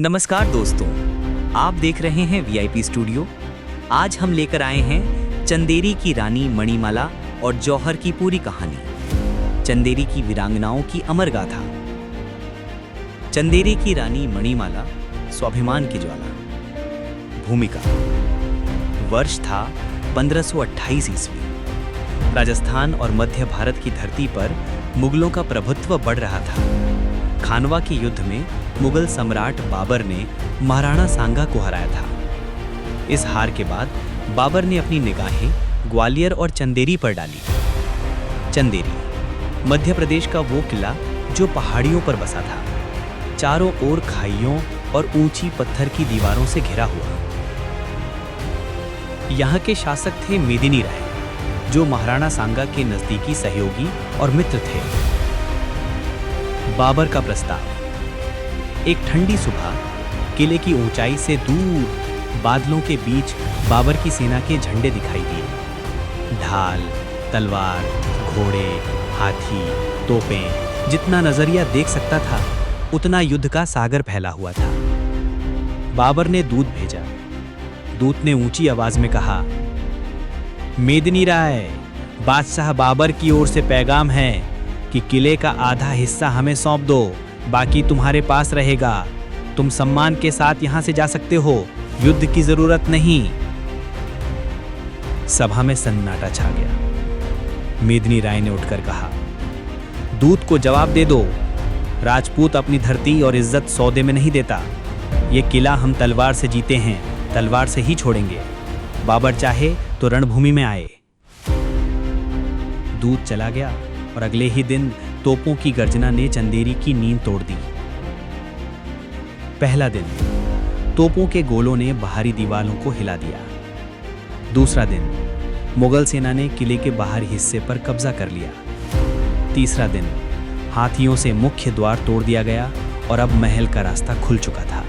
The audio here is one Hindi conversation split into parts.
नमस्कार दोस्तों, आप देख रहे हैं वीआईपी स्टूडियो। आज हम लेकर आए हैं चंदेरी की रानी मणिमाला और जौहर की पूरी कहानी, चंदेरी की वीरांगनाओं की अमर गाथा। चंदेरी की रानी मणिमाला, स्वाभिमान की ज्वाला। भूमिका: वर्ष था 1528 ईस्वी। राजस्थान और मध्य भारत की धरती पर मुगलों का प्रभुत्व बढ़ रहा था। खानवा के युद्ध में मुगल सम्राट बाबर ने महाराणा सांगा को हराया था। इस हार के बाद बाबर ने अपनी निगाहें ग्वालियर और चंदेरी पर डाली। चंदेरी मध्य प्रदेश का वो किला जो पहाड़ियों पर बसा था, चारों ओर खाइयों और ऊंची पत्थर की दीवारों से घिरा हुआ। यहाँ के शासक थे मेदिनी राय, जो महाराणा सांगा के नजदीकी सहयोगी और मित्र थे। बाबर का प्रस्ताव: एक ठंडी सुबह किले की ऊंचाई से दूर बादलों के बीच बाबर की सेना के झंडे दिखाई दिए। ढाल, तलवार, घोड़े, हाथी, तोपें, जितना नजरिया देख सकता था उतना युद्ध का सागर फैला हुआ था। बाबर ने दूत भेजा। दूत ने ऊंची आवाज में कहा, मेदिनी राय, बादशाह बाबर की ओर से पैगाम है कि किले का आधा हिस्सा हमें सौंप दो, बाकी तुम्हारे पास रहेगा। तुम सम्मान के साथ यहां से जा सकते हो, युद्ध की जरूरत नहीं। सभा में सन्नाटा छा गया। मेदिनी राय ने उठकर कहा, दूत को जवाब दे दो, राजपूत अपनी धरती और इज्जत सौदे में नहीं देता। ये किला हम तलवार से जीते हैं, तलवार से ही छोड़ेंगे। बाबर चाहे तो रणभूमि में आए। दूत चला गया और अगले ही दिन तोपों की गर्जना ने चंदेरी की नींद तोड़ दी। पहला दिन तोपों के गोलों ने बाहरी दीवारों को हिला दिया। दूसरा दिन मुगल सेना ने किले के बाहरी हिस्से पर कब्जा कर लिया। तीसरा दिन हाथियों से मुख्य द्वार तोड़ दिया गया और अब महल का रास्ता खुल चुका था।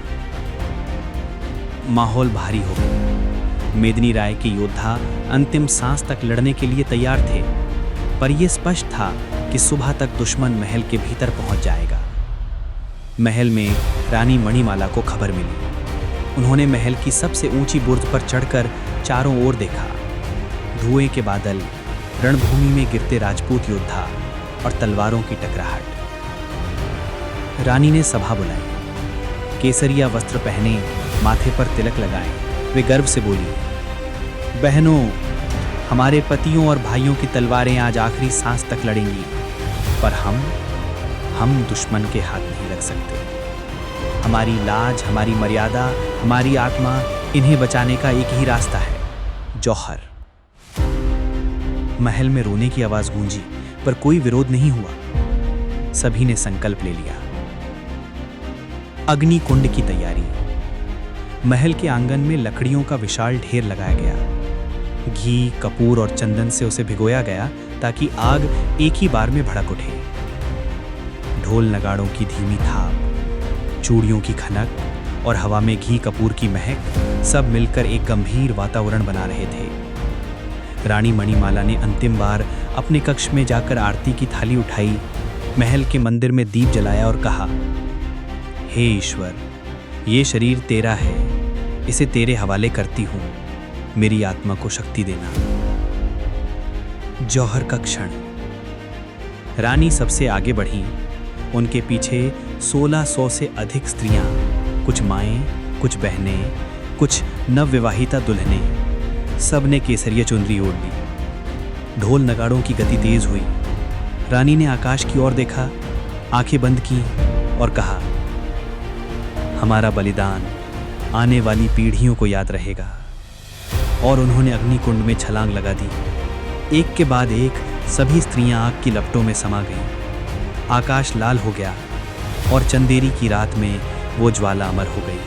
माहौल भारी हो गया। मेदिनी राय के योद्धा अंतिम सांस तक लड़ने के लिए तैयार थे, पर यह स्पष्ट था कि सुबह तक दुश्मन महल के भीतर पहुंच जाएगा। महल में रानी मणिमाला को खबर मिली। उन्होंने महल की सबसे ऊंची बुर्ज पर चढ़कर चारों ओर देखा। धुएं के बादल, रणभूमि में गिरते राजपूत योद्धा और तलवारों की टकराहट। रानी ने सभा बुलाई। केसरिया वस्त्र पहने, माथे पर तिलक लगाए, वे गर्व से बोली, बहनों, हमारे पतियों और भाइयों की तलवारें आज आखिरी सांस तक लड़ेंगी, पर हम दुश्मन के हाथ नहीं लग सकते। हमारी लाज, हमारी मर्यादा, हमारी आत्मा, इन्हें बचाने का एक ही रास्ता है, जौहर। महल में रोने की आवाज गूंजी, पर कोई विरोध नहीं हुआ। सभी ने संकल्प ले लिया। अग्निकुंड की तैयारी। महल के आंगन में लकड़ियों का विशाल ढेर लगाया गया। घी, कपूर और चंदन से उसे भिगोया गया ताकि आग एक ही बार में भड़क उठे। ढोल नगाड़ों की धीमी थाप, चूड़ियों की खनक और हवा में घी कपूर की महक सब मिलकर एक गंभीर वातावरण बना रहे थे। रानी मणिमाला ने अंतिम बार अपने कक्ष में जाकर आरती की थाली उठाई, महल के मंदिर में दीप जलाया और कहा, हे ईश्वर, ये शरीर तेरा है, इसे तेरे हवाले करती हूं, मेरी आत्मा को शक्ति देना। जौहर का क्षण। रानी सबसे आगे बढ़ी। उनके पीछे 1600 से अधिक स्त्रियां, कुछ माएं, कुछ बहनें, कुछ नवविवाहिता दुल्हनें, सब ने केसरिया चुनरी ओढ़ ली। ढोल नगाड़ों की गति तेज हुई। रानी ने आकाश की ओर देखा, आंखें बंद की और कहा, हमारा बलिदान आने वाली पीढ़ियों को याद रहेगा। और उन्होंने अग्निकुंड में छलांग लगा दी। एक के बाद एक सभी स्त्रियां आग की लपटों में समा गईं। आकाश लाल हो गया और चंदेरी की रात में वो ज्वाला अमर हो गई।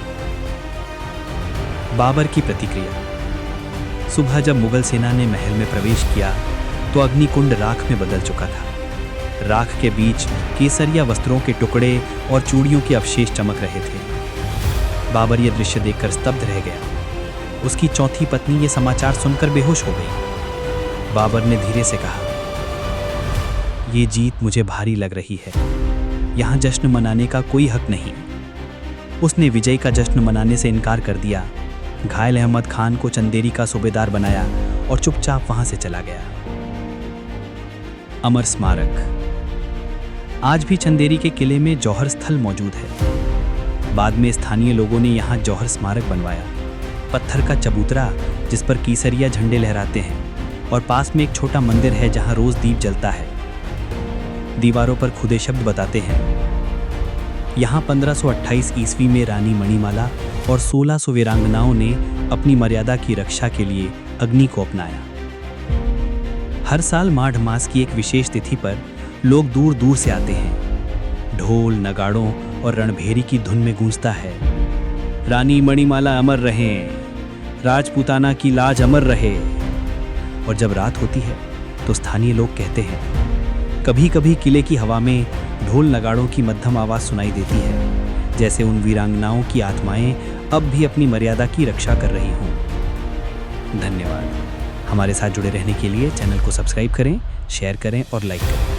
बाबर की प्रतिक्रिया। सुबह जब मुगल सेना ने महल में प्रवेश किया तो अग्निकुंड राख में बदल चुका था। राख के बीच केसरिया वस्त्रों के टुकड़े और चूड़ियों के अवशेष चमक रहे थे। बाबर यह दृश्य देखकर स्तब्ध रह गया। उसकी चौथी पत्नी ये समाचार सुनकर बेहोश हो गई। बाबर ने धीरे से कहा, ये जीत मुझे भारी लग रही है। यहाँ जश्न मनाने का कोई हक नहीं। उसने विजय का जश्न मनाने से इनकार कर दिया, घायल अहमद खान को चंदेरी का सूबेदार बनाया और चुपचाप वहां से चला गया। अमर स्मारक। आज भी चंदेरी के किले में जौहर स्थल मौजूद है। बाद में स्थानीय लोगों ने यहाँ जौहर स्मारक बनवाया। पत्थर का चबूतरा जिस पर कीसरिया झंडे लहराते हैं, और पास में एक छोटा मंदिर है जहाँ रोज दीप जलता है। दीवारों पर खुदे शब्द बताते हैं, यहाँ 1528 ईस्वी में रानी मणिमाला और 1600 वीरांगनाओं ने अपनी मर्यादा की रक्षा के लिए अग्नि को अपनाया। हर साल माघ मास की एक विशेष तिथि पर लोग दूर दूर से आते हैं। ढोल, नगाड़ों और रणभेरी की धुन में गूंजता है, रानी मणिमाला अमर रहें, राजपूताना की लाज अमर रहे। और जब रात होती है तो स्थानीय लोग कहते हैं, कभी कभी किले की हवा में ढोल नगाड़ों की मध्यम आवाज सुनाई देती है, जैसे उन वीरांगनाओं की आत्माएं अब भी अपनी मर्यादा की रक्षा कर रही हों। धन्यवाद। हमारे साथ जुड़े रहने के लिए चैनल को सब्सक्राइब करें, शेयर करें और लाइक करें।